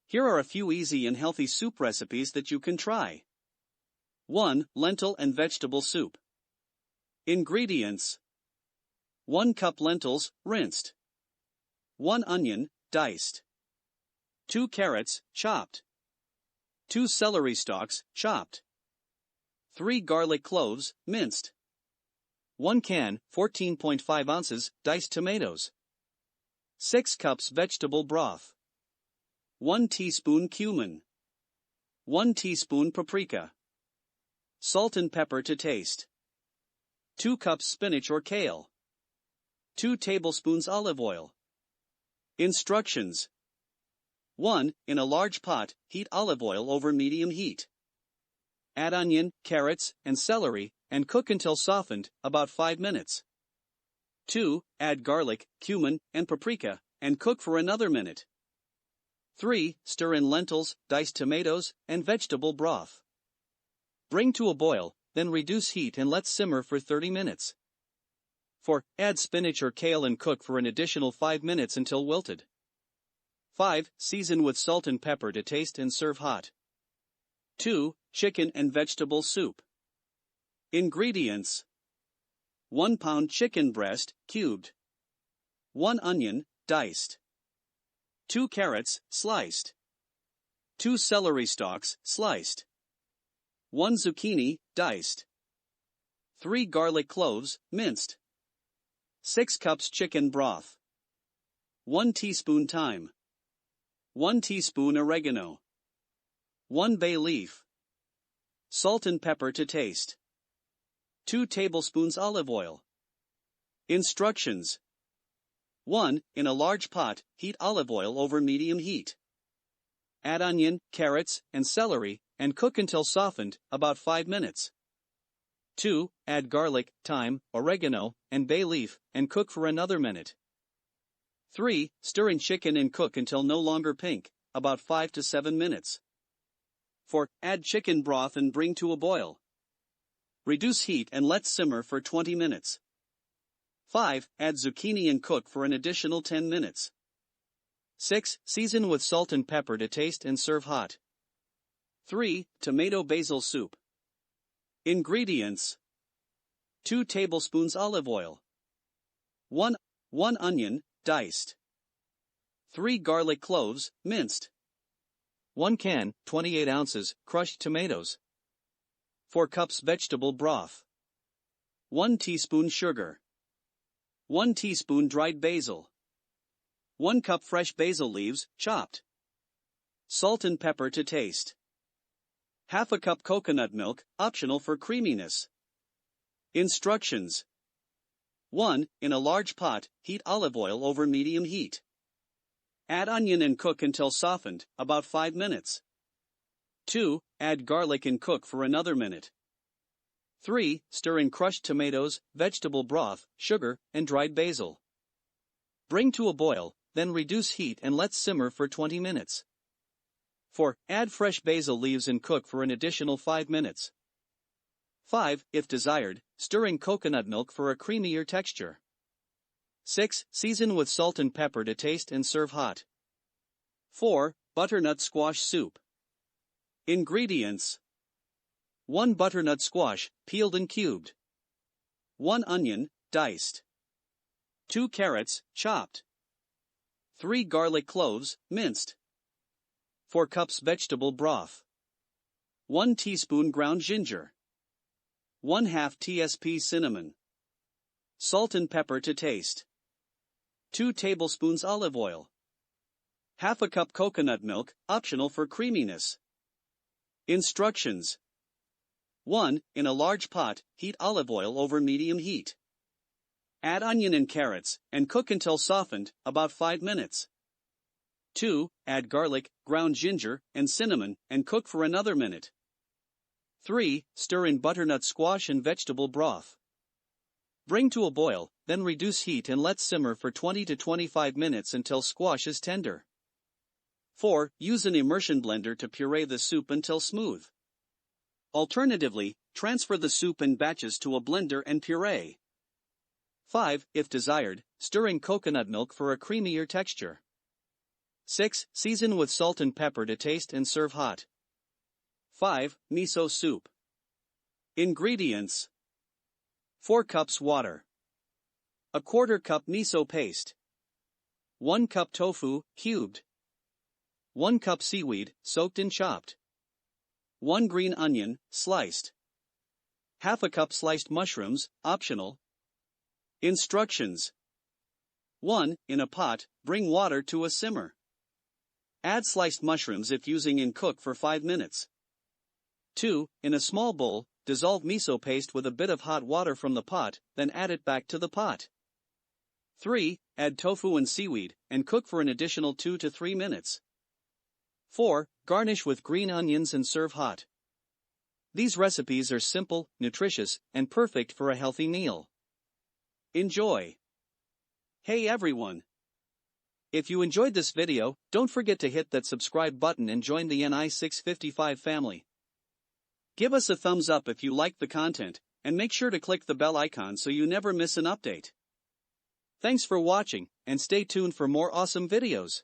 Here are a few easy and healthy soup recipes that you can try. 1. Lentil and vegetable soup. Ingredients: 1 cup lentils, rinsed. 1 onion, diced. 2 carrots, chopped. 2 celery stalks, chopped. 3 garlic cloves, minced. 1 can, 14.5 ounces, diced tomatoes. 6 cups vegetable broth. 1 teaspoon cumin. 1 teaspoon paprika. Salt and pepper to taste. 2 cups spinach or kale. 2 tablespoons olive oil. Instructions: 1. In a large pot, heat olive oil over medium heat. Add onion, carrots, and celery, and cook until softened, about 5 minutes. 2. Add garlic, cumin, and paprika, and cook for another minute. 3. Stir in lentils, diced tomatoes, and vegetable broth. Bring to a boil, then reduce heat and let simmer for 30 minutes. 4. Add spinach or kale and cook for an additional 5 minutes until wilted. 5. Season with salt and pepper to taste and serve hot. 2. Chicken and vegetable soup. Ingredients: 1 pound chicken breast, cubed. 1 onion, diced. 2 carrots, sliced. 2 celery stalks, sliced. 1 zucchini, diced. 3 garlic cloves, minced. 6 cups chicken broth. 1 teaspoon thyme. 1 teaspoon oregano. 1 bay leaf. Salt and pepper to taste. 2 tablespoons olive oil. Instructions: 1. In a large pot, heat olive oil over medium heat. Add onion, carrots, and celery, and cook until softened, about 5 minutes. 2. Add garlic, thyme, oregano, and bay leaf, and cook for another minute. 3. Stir in chicken and cook until no longer pink, about 5 to 7 minutes. 4. Add chicken broth and bring to a boil. Reduce heat and let simmer for 20 minutes. 5. Add zucchini and cook for an additional 10 minutes. 6. Season with salt and pepper to taste and serve hot. 3. Tomato basil soup. Ingredients: 2 tablespoons olive oil. 1 onion, diced. 3 garlic cloves, minced. 1 can, 28 ounces, crushed tomatoes. 4 cups vegetable broth. 1 teaspoon sugar. 1 teaspoon dried basil. 1 cup fresh basil leaves, chopped. Salt and pepper to taste. Half a cup coconut milk, optional for creaminess. Instructions: 1. In a large pot, heat olive oil over medium heat. Add onion and cook until softened, about 5 minutes. 2. Add garlic and cook for another minute. 3. Stir in crushed tomatoes, vegetable broth, sugar, and dried basil. Bring to a boil, then reduce heat and let simmer for 20 minutes. 4. Add fresh basil leaves and cook for an additional 5 minutes. 5. If desired, stir in coconut milk for a creamier texture. 6. Season with salt and pepper to taste and serve hot. 4. Butternut squash soup. Ingredients: 1 butternut squash, peeled and cubed. 1 onion, diced. 2 carrots, chopped. 3 garlic cloves, minced. 4 cups vegetable broth. 1 teaspoon ground ginger. 1/2 tsp cinnamon. Salt and pepper to taste. 2 tablespoons olive oil. Half a cup coconut milk, optional for creaminess. Instructions: 1. In a large pot, heat olive oil over medium heat. Add onion and carrots, and cook until softened, about 5 minutes. 2. Add garlic, ground ginger, and cinnamon, and cook for another minute. 3. Stir in butternut squash and vegetable broth. Bring to a boil, then reduce heat and let simmer for 20 to 25 minutes until squash is tender. 4. Use an immersion blender to puree the soup until smooth. Alternatively, transfer the soup in batches to a blender and puree. 5. If desired, stir in coconut milk for a creamier texture. 6. Season with salt and pepper to taste and serve hot. 5. Miso soup. Ingredients: 4 cups water, a quarter cup miso paste, 1 cup tofu, cubed, 1 cup seaweed, soaked and chopped, 1 green onion, sliced, half a cup sliced mushrooms, optional. Instructions: 1. In a pot, bring water to a simmer. Add sliced mushrooms if using in cook for 5 minutes. 2. In a small bowl, dissolve miso paste with a bit of hot water from the pot, then add it back to the pot. 3. Add tofu and seaweed, and cook for an additional 2 to 3 minutes. 4. Garnish with green onions and serve hot. These recipes are simple, nutritious, and perfect for a healthy meal. Enjoy! Hey everyone! If you enjoyed this video, don't forget to hit that subscribe button and join the NI655 family. Give us a thumbs up if you liked the content, and make sure to click the bell icon so you never miss an update. Thanks for watching, and stay tuned for more awesome videos.